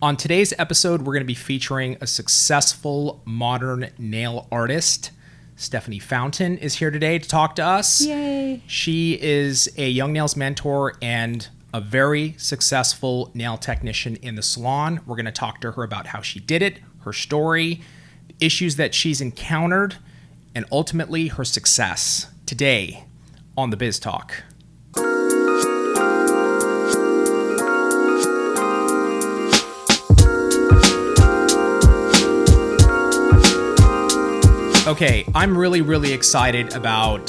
On today's episode, we're going to be featuring a successful modern nail artist. Stephanie Fountain is here today to talk to us. Yay. She is a Young Nails mentor and a very successful nail technician in the salon. We're going to talk to her about how she did it, her story, issues that she's encountered, and ultimately her success today on the Biz Talk. Okay, I'm really excited about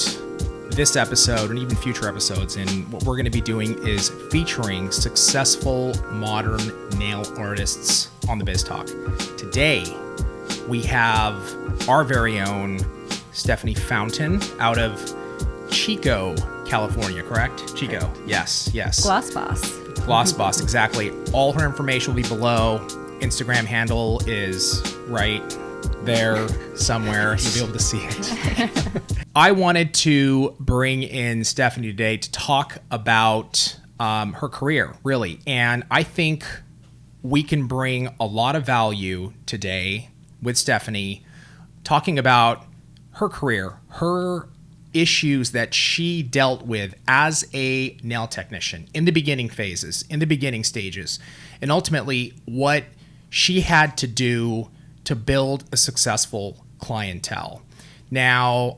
this episode and even future episodes. And what we're going to be doing is featuring successful modern nail artists on the Biz Talk. Today, we have our very own Stephanie Fountain out of Chico, California, correct? Chico, correct. Yes. Gloss Boss. Gloss Boss, exactly. All her information will be below. Instagram handle is right there somewhere. You'll be able to see it. I wanted to bring in Stephanie today to talk about her career, really. And I think we can bring a lot of value today with Stephanie talking about her career, her issues that she dealt with as a nail technician in the beginning phases, in the beginning stages, and ultimately what she had to do to build a successful clientele. Now,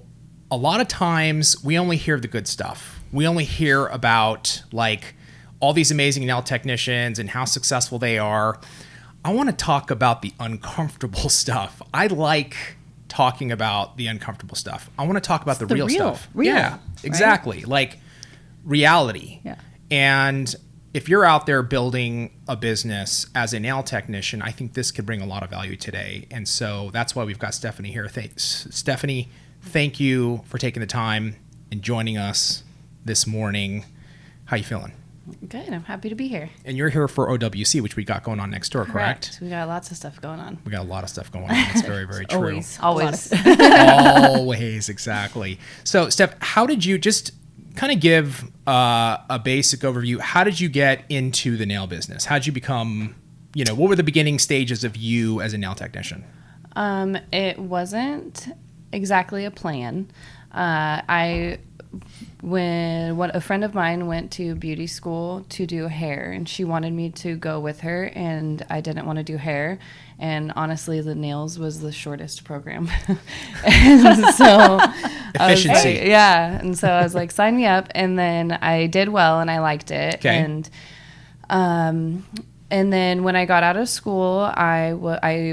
a lot of times we only hear the good stuff. We only hear about like all these amazing nail technicians and how successful they are. I want to talk about the uncomfortable stuff. I like talking about the uncomfortable stuff. I want to talk about the real stuff. Yeah, exactly. Right? Like reality. Yeah. And if you're out there building a business as a nail technician, I think this could bring a lot of value today. And so that's why we've got Stephanie here. Stephanie, thank you for taking the time and joining us this morning. How you feeling? Good. I'm happy to be here. And you're here for OWC, which we got going on next door, correct? We got lots of stuff going on. We got a lot of stuff going on. It's very, very true. Always. Always, exactly. So, Steph, how did you just kind of give a basic overview? How did you get into the nail business? How did you become, what were the beginning stages of you as a nail technician? It wasn't exactly a plan. When a friend of mine went to beauty school to do hair, and she wanted me to go with her, and I didn't want to do hair. And honestly, the nails was the shortest program. And so efficiency. And so I was like, sign me up. And then I did well, and I liked it. Okay. And then when I got out of school, I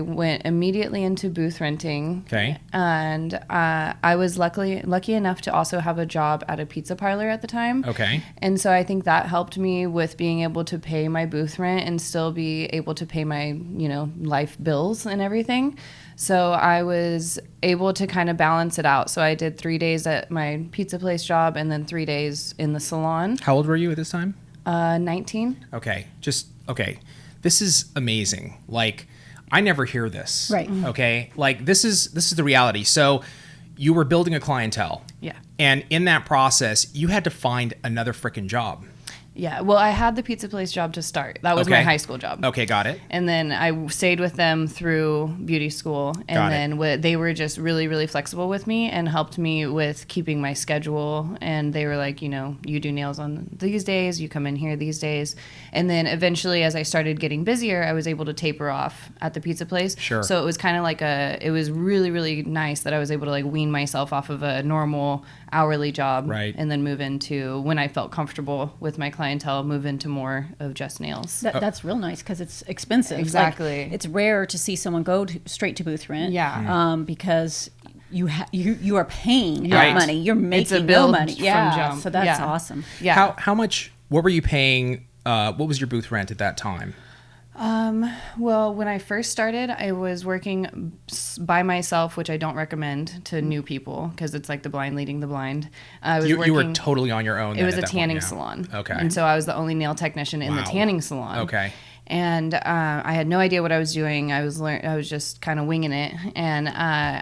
went immediately into booth renting. Okay. And I was lucky enough to also have a job at a pizza parlor at the time. Okay. And so I think that helped me with being able to pay my booth rent and still be able to pay my, life bills and everything. So I was able to kind of balance it out. So I did 3 days at my pizza place job and then 3 days in the salon. How old were you at this time? 19. Okay. Okay. This is amazing. Like, I never hear this. Right. Okay. Like, this is the reality. So you were building a clientele. Yeah. And in that process, you had to find another freaking job. Yeah, well, I had the pizza place job to start. That was my high school job. Okay, got it. And then I stayed with them through beauty school. And then they were just really flexible with me and helped me with keeping my schedule. And they were like, you do nails on these days, you come in here these days. And then eventually, as I started getting busier, I was able to taper off at the pizza place. Sure. So it was kind of like it was really nice that I was able to like wean myself off of a normal hourly job. Right. And then move into, when I felt comfortable with my clientele, move into more of just nails. That's real nice because it's expensive. Exactly. Like, it's rare to see someone go straight to booth rent. Yeah. Because you are paying Right. money. You're making a bill no money. from Yeah. jump. So that's Yeah. awesome. Yeah. How much, what were you paying, what was your booth rent at that time? Well, when I first started, I was working by myself, which I don't recommend to new people because it's like the blind leading the blind. You were totally on your own. It was a tanning salon. Okay. And so I was the only nail technician in the tanning salon. Okay. And I had no idea what I was doing. I was just kind of winging it. And I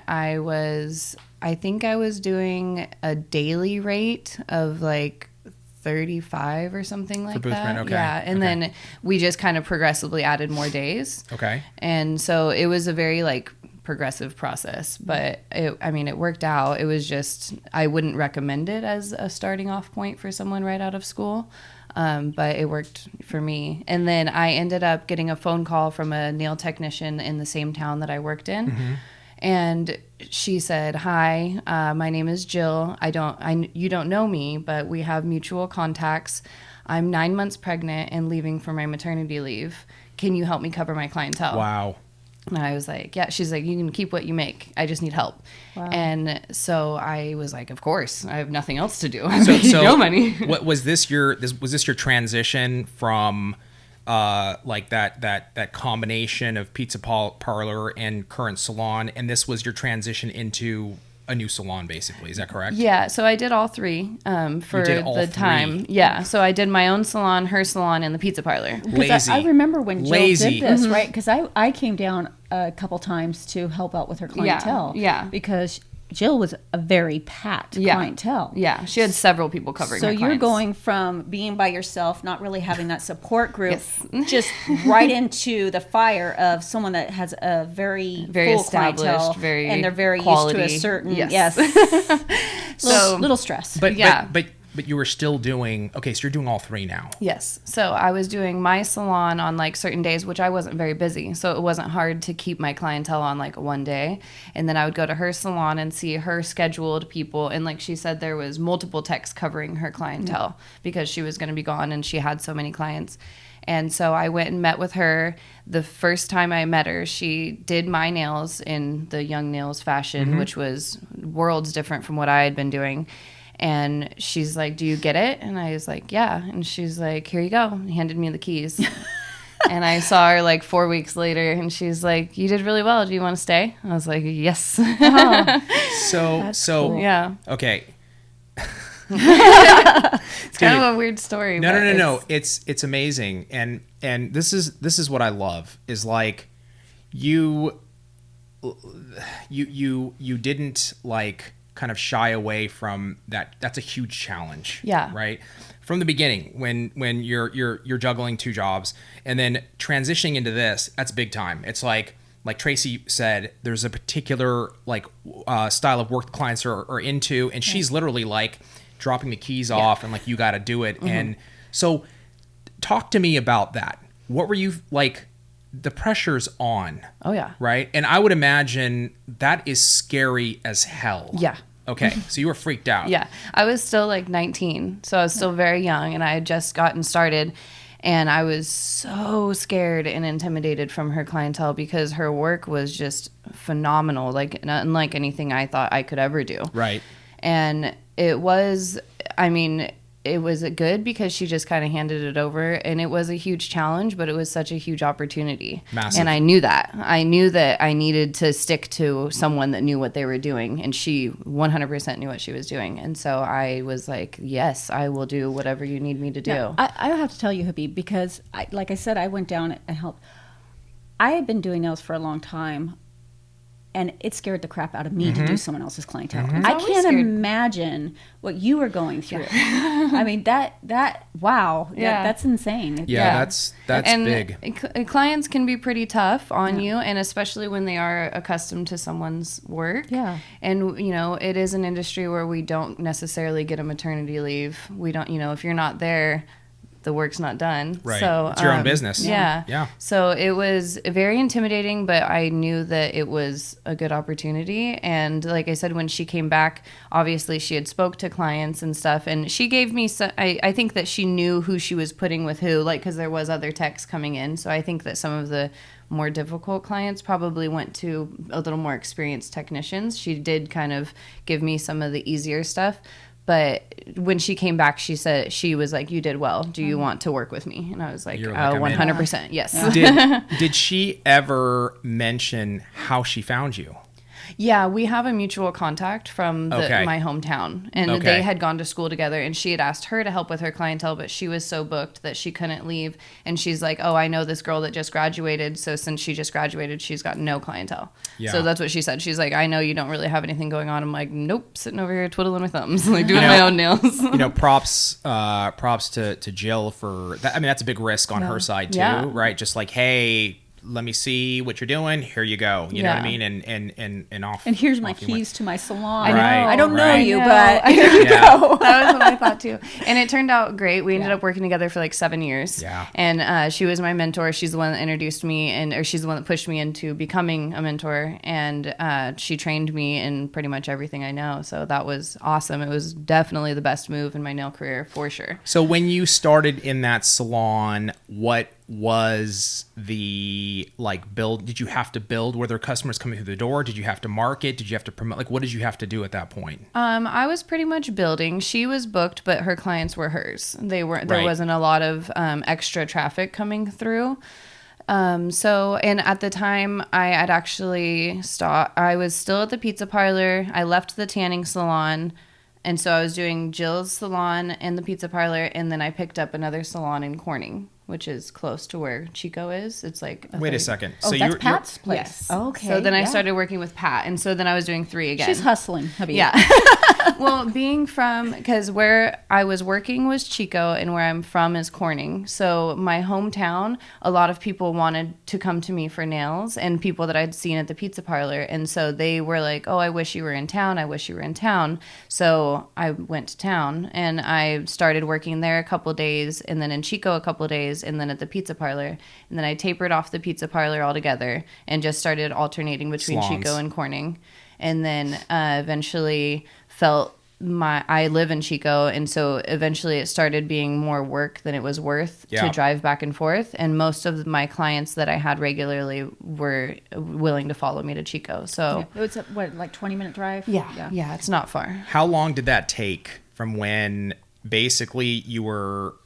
think I was doing a daily rate of like 35 or something like Boothman, that. okay. Yeah. And Okay. then we just kind of progressively added more days. Okay. And so it was a very like progressive process, but it worked out. It was just, I wouldn't recommend it as a starting off point for someone right out of school. But it worked for me. And then I ended up getting a phone call from a nail technician in the same town that I worked in. Mm-hmm. And she said, "Hi, my name is Jill. You don't know me, but we have mutual contacts. I'm 9 months pregnant and leaving for my maternity leave. Can you help me cover my clientele?" Wow. And I was like, yeah. She's like, "You can keep what you make. I just need help." Wow. And so I was like, "Of course. I have nothing else to do. So, No money." What was this your transition from like that combination of pizza parlor and current salon, and this was your transition into a new salon, basically? Is that correct? Yeah, so I did all three for did all the three. time. Yeah, so I did my own salon, her salon, and the pizza parlor. Lazy. I remember when Jill Lazy. did this, right? Because I came down a couple times to help out with her clientele. yeah. Because Jill was a very packed clientele. Yeah, she had several people covering So her you're clients. going from being by yourself, not really having that support group, Yes. just right into the fire of someone that has a very full established, clientele, very and they're very quality. used to a certain Yes. little, little stress. But Yeah. but you were still doing, okay, so you're doing all three now. Yes. So I was doing my salon on like certain days, which I wasn't very busy. So it wasn't hard to keep my clientele on like one day. And then I would go to her salon and see her scheduled people. And like she said, there was multiple techs covering her clientele because she was going to be gone and she had so many clients. And so I went and met with her. The first time I met her, she did my nails in the Young Nails fashion, which was worlds different from what I had been doing. And she's like, "Do you get it?" And I was like, "Yeah." And she's like, "Here you go." And handed me the keys. And I saw her like 4 weeks later and she's like, "You did really well. Do you want to stay?" I was like, "Yes." So cool. Yeah. okay. It's kind of a weird story. No, but no, no, no. It's amazing, and this is what I love is like you didn't like kind of shy away from that. That's a huge challenge. Yeah. Right. From the beginning, when you're juggling two jobs and then transitioning into this, that's big time. It's like Tracy said, there's a particular like style of work the clients are into, and she's literally like dropping the keys off and like, you got to do it. And so talk to me about that. What were you like? The pressure's on. Oh, yeah. Right. And I would imagine that is scary as hell. Yeah. Okay. So you were freaked out. Yeah. I was still like 19. So I was still very young and I had just gotten started. And I was so scared and intimidated from her clientele because her work was just phenomenal, like unlike anything I thought I could ever do. Right. And it was good because she just kind of handed it over, and it was a huge challenge, but it was such a huge opportunity. Massive. And I knew that. I knew that I needed to stick to someone that knew what they were doing, and she 100% knew what she was doing. And so I was like, yes, I will do whatever you need me to do. Now, I have to tell you, Habib, because like I said, I went down and helped. I had been doing nails for a long time, and it scared the crap out of me to do someone else's clientele. I always can't scared. imagine what you were going through. I mean, wow, Yeah. that's insane. Yeah. That's and big. Clients can be pretty tough on you, and especially when they are accustomed to someone's work. Yeah. And, it is an industry where we don't necessarily get a maternity leave. We don't, if you're not there, the work's not done. Right. So It's your own business. Yeah. Yeah. So it was very intimidating, but I knew that it was a good opportunity. And like I said, when she came back, obviously she had spoke to clients and stuff, and she gave me I think that she knew who she was putting with who, like, because there was other techs coming in. So I think that some of the more difficult clients probably went to a little more experienced technicians. She did kind of give me some of the easier stuff. But when she came back, she said, she was like, "You did well. Do you want to work with me?" And I was like, You're like, "Oh, 100%. Yes." Did she ever mention how she found you? Yeah, we have a mutual contact from Okay. my hometown, and Okay. they had gone to school together, and she had asked her to help with her clientele, but she was so booked that she couldn't leave. And she's like, oh, I know this girl that just graduated, so since she just graduated, she's got no clientele. Yeah. So that's what she said. She's like, I know you don't really have anything going on. I'm like, nope, sitting over here twiddling my thumbs, like doing my own nails. Props to Jill for that. I mean, that's a big risk on her side too, Yeah. right? Just like, hey, let me see what you're doing. Here you go. You know what I mean? And off. And here's my off you went. keys to my salon. I know, I don't know right. you, I know. but here you Yeah. go. That was what I thought too. And it turned out great. We ended up working together for like 7 years. Yeah. And she was my mentor. She's the one that introduced me, or she's the one that pushed me into becoming a mentor. And she trained me in pretty much everything I know. So that was awesome. It was definitely the best move in my nail career for sure. So when you started in that salon, what was the build? Did you have to build? Were there customers coming through the door? Did you have to market? Did you have to promote? Like, what did you have to do at that point? I was pretty much building. She was booked, but her clients were hers. They were There Right. wasn't a lot of extra traffic coming through. And at the time, I had actually I was still at the pizza parlor. I left the tanning salon. And so I was doing Jill's salon and the pizza parlor, and then I picked up another salon in Corning, which is close to where Chico is. It's like Wait a second. Oh, So that's Pat's place. Yes. Okay. So then I yeah. started working with Pat, and so then I was doing 3 again. She's hustling, hubby. Yeah. Well, because where I was working was Chico and where I'm from is Corning. So my hometown, a lot of people wanted to come to me for nails, and people that I'd seen at the pizza parlor. And so they were like, oh, I wish you were in town. I wish you were in town. So I went to town and I started working there a couple days, and then in Chico a couple days, and then at the pizza parlor. And then I tapered off the pizza parlor altogether and just started alternating between Salons. Chico and Corning. And then eventually I live in Chico, and so eventually it started being more work than it was worth Yeah. to drive back and forth. And most of my clients that I had regularly were willing to follow me to Chico. So It's a, what, like 20-minute drive? yeah, it's not far. How long did that take from when basically you were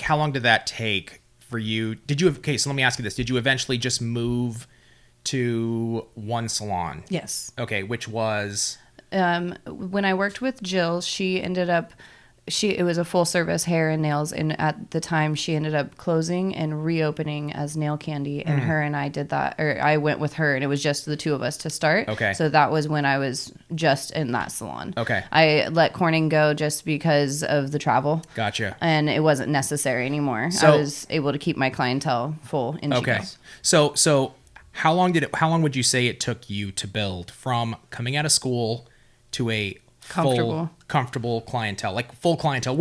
how long did that take for you? Okay, so let me ask you this. Did you eventually just move to one salon? Yes. Okay, which was? When I worked with Jill, she ended up it was a full service hair and nails, and at the time she ended up closing and reopening as Nail Candy, and her and I did that, or I went with her, and it was just the two of us to start. Okay. So that was when I was just in that salon. Okay. I let Corning go just because of the travel. Gotcha. And it wasn't necessary anymore. So- I was able to keep my clientele full in Chico. Okay. So how long would you say it took you to build from coming out of school to a comfortable clientele, like full clientele?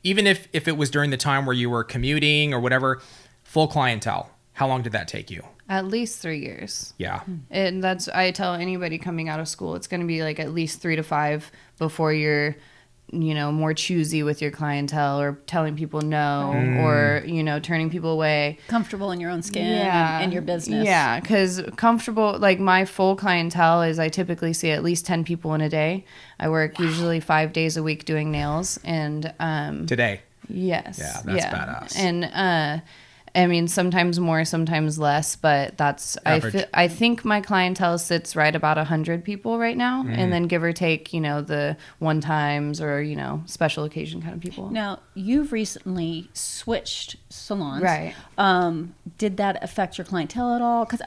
Even if it was during the time where you were commuting or whatever, full clientele, how long did that take you? At least 3 years. Yeah. And I tell anybody coming out of school, it's going to be like at least 3 to 5 before you're, more choosy with your clientele, or telling people no, or, turning people away. Comfortable in your own skin and your business. Yeah, because comfortable, like my full clientele is I typically see at least 10 people in a day. I work usually 5 days a week doing nails. And Today. yes. Yeah, that's badass. And I mean, sometimes more, sometimes less, but that's Average. I think my clientele sits right about 100 people right now, and then give or take, the one times or special occasion kind of people. Now, you've recently switched salons. Right. Did that affect your clientele at all? Because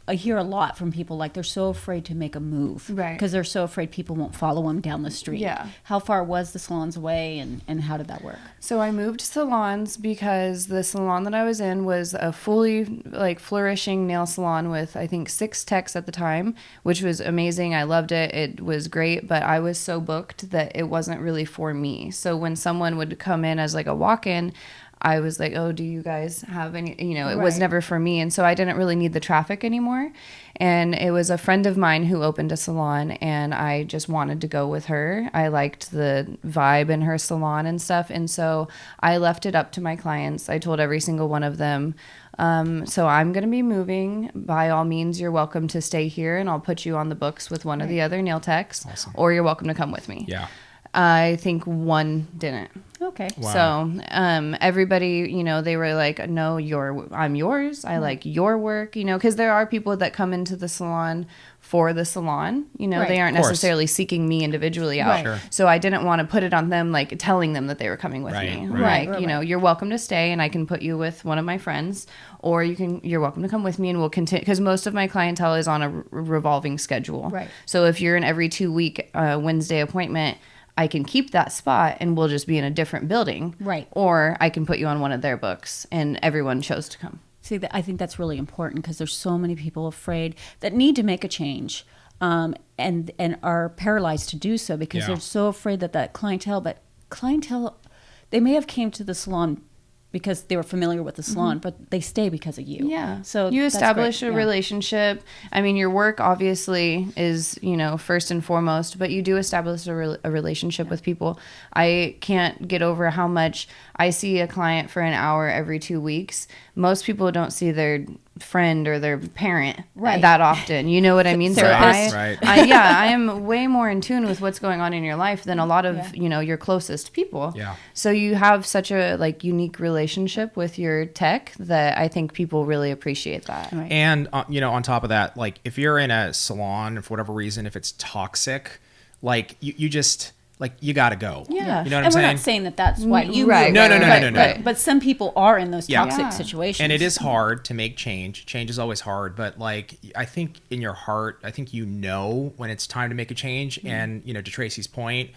I hear a lot from people, like they're so afraid to make a move. Right. Because they're so afraid people won't follow them down the street. Yeah. How far was the salons away, and how did that work? So I moved salons because the salon that I was in was a fully flourishing nail salon with I think 6 techs at the time, which was amazing. I loved it. It was great, but I was so booked that it wasn't really for me. So when someone would come in as a walk-in, I was like, oh, do you guys have any, it was Right. never for me. And so I didn't really need the traffic anymore. And it was a friend of mine who opened a salon, and I just wanted to go with her. I liked the vibe in her salon and stuff. And so I left it up to my clients. I told every single one of them, so I'm going to be moving. By all means, you're welcome to stay here, and I'll put you on the books with one of the other nail techs, or you're welcome to come with me. Yeah. I think one didn't. Okay. Wow. So everybody, they were like, no, I'm yours. I like your work, because there are people that come into the salon for the salon. Right. They aren't Of course. necessarily seeking me individually out. Right. Sure. So I didn't want to put it on them, like telling them that they were coming with Right, me. right. Like, you're welcome to stay and I can put you with one of my friends, or you're welcome to come with me and we'll continue, because most of my clientele is on a revolving schedule. Right. So if you're an every 2-week Wednesday appointment, I can keep that spot and we'll just be in a different building. Right. Or I can put you on one of their books, and everyone chose to come. See, I think that's really important, because there's so many people afraid that need to make a change, and are paralyzed to do so because they're so afraid that clientele, they may have came to the salon because they were familiar with the salon, but they stay because of you. Yeah. So you that's establish great. a relationship. I mean, your work obviously is, first and foremost, but you do establish a relationship with people. I can't get over how much I see a client for an hour every 2 weeks. Most people don't see their friend or their parent that often. You know what I mean? So Right. I am way more in tune with what's going on in your life than a lot of, your closest people. Yeah. So you have such a unique relationship with your tech that I think people really appreciate that. Right. And, on top of that, like if you're in a salon, for whatever reason, if it's toxic, like you just... like you got to go. Yeah. You know what I'm and we're saying? not saying that that's why you Right. moved. No. But some people are in those Yeah. toxic Yeah. situations. And it is hard to make change. Change is always hard, but like I think in your heart, I think when it's time to make a change. And to Tracy's point,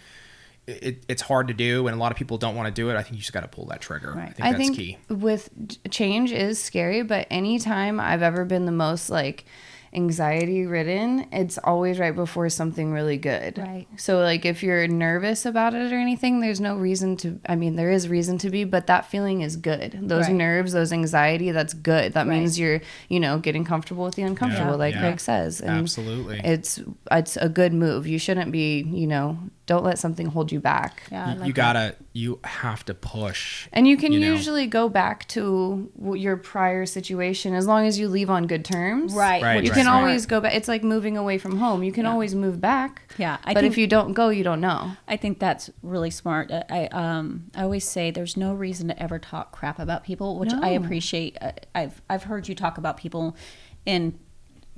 it's hard to do, and a lot of people don't want to do it. I think you just got to pull that trigger. Right. I think that's key. With change is scary, but anytime I've ever been the most anxiety ridden, it's always right before something really good. Right. So if you're nervous about it or anything, there's no reason to, there is reason to be, but that feeling is good. Those Right. nerves, those anxiety, that's good. That means you're, getting comfortable with the uncomfortable, Greg says. And Absolutely. It's a good move. You shouldn't be, don't let something hold you back. Yeah, I like You have to push. And you can usually go back to your prior situation as long as you leave on good terms. Right. You can always go back. It's like moving away from home. You can always move back. Yeah, But if you don't go, you don't know. I think that's really smart. I always say there's no reason to ever talk crap about people, which I appreciate. I've heard you talk about people in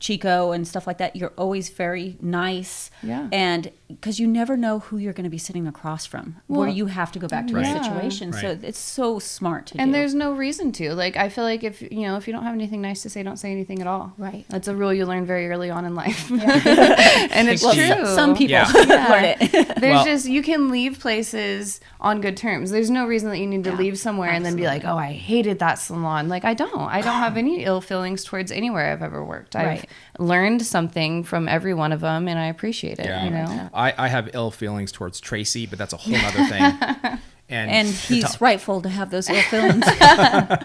Chico and stuff like that. You're always very nice. Yeah. And because you never know who you're going to be sitting across from, where you have to go back to a situation. Right. So it's so smart to do. And there's no reason to. I feel like if you don't have anything nice to say, don't say anything at all. Right. That's a rule you learn very early on in life. And it's true. Some people learn it. There's you can leave places on good terms. There's no reason that you need to leave somewhere and then be like, oh, I hated that salon. I don't have any ill feelings towards anywhere I've ever worked. I've learned something from every one of them, and I appreciate it. Yeah. I have ill feelings towards Tracy, but that's a whole other thing. And he's rightful to have those ill feelings.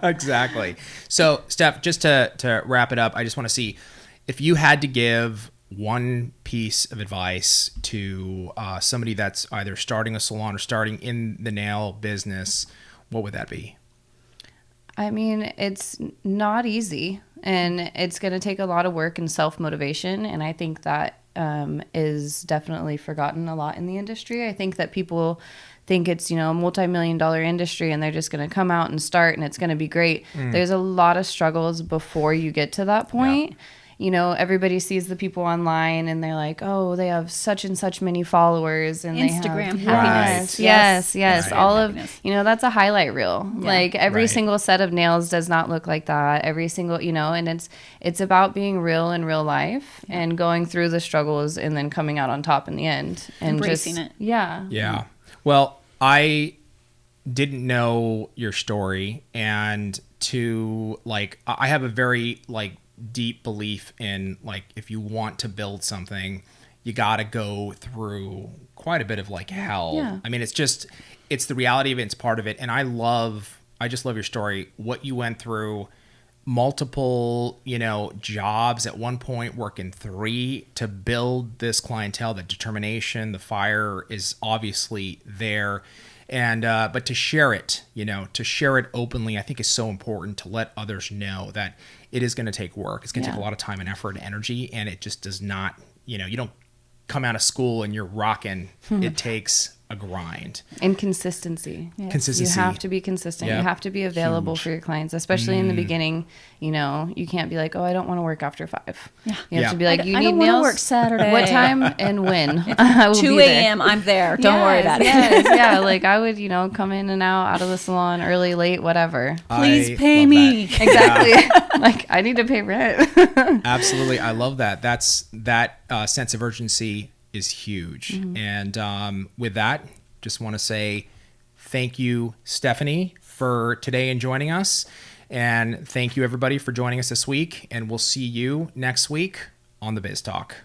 Exactly. So, Steph, just to wrap it up, I just want to see if you had to give one piece of advice to somebody that's either starting a salon or starting in the nail business, what would that be? It's not easy, and it's going to take a lot of work and self-motivation, and I think that is definitely forgotten a lot in the industry. I think that people think it's, a multi-million-dollar industry and they're just going to come out and start and it's going to be great. There's a lot of struggles before you get to that point. Everybody sees the people online and they're like, oh, they have such and such many followers and Instagram they have happiness. Yes. Right. All Happiness. of, that's a highlight reel. Every Right. single set of nails does not look like that. Every single, and it's about being real in real life and going through the struggles and then coming out on top in the end and Embracing just, it. Yeah. Yeah. Well, I didn't know your story, and I have a very deep belief in if you want to build something, you got to go through quite a bit of hell. Yeah. It's the reality of it. It's part of it. And I just love your story, what you went through, multiple, jobs at one point, working 3 to build this clientele. The determination, the fire is obviously there. And, but to share it, openly, I think is so important, to let others know that it is going to take work. It's going to take a lot of time and effort and energy. And it just does not, you don't come out of school and you're rocking. It takes a grind. And consistency. Yes. Consistency. You have to be consistent. Yep. You have to be available Huge. for your clients, especially in the beginning. You know, you can't be like, oh, I don't want to work after 5. Yeah. You have Yeah. to be like, I you don't need wanna nails. work Saturday. What time and when? I will 2 be there. a.m. I'm there. Don't worry about it. Yes, yeah. Like I would, come in and out of the salon early, late, whatever. Please I pay love me. that. Exactly. Like I need to pay rent. Absolutely. I love that. That sense of urgency is huge. Mm-hmm. And with that, just want to say thank you, Stephanie, for today and joining us. And thank you, everybody, for joining us this week. And we'll see you next week on the Biz Talk.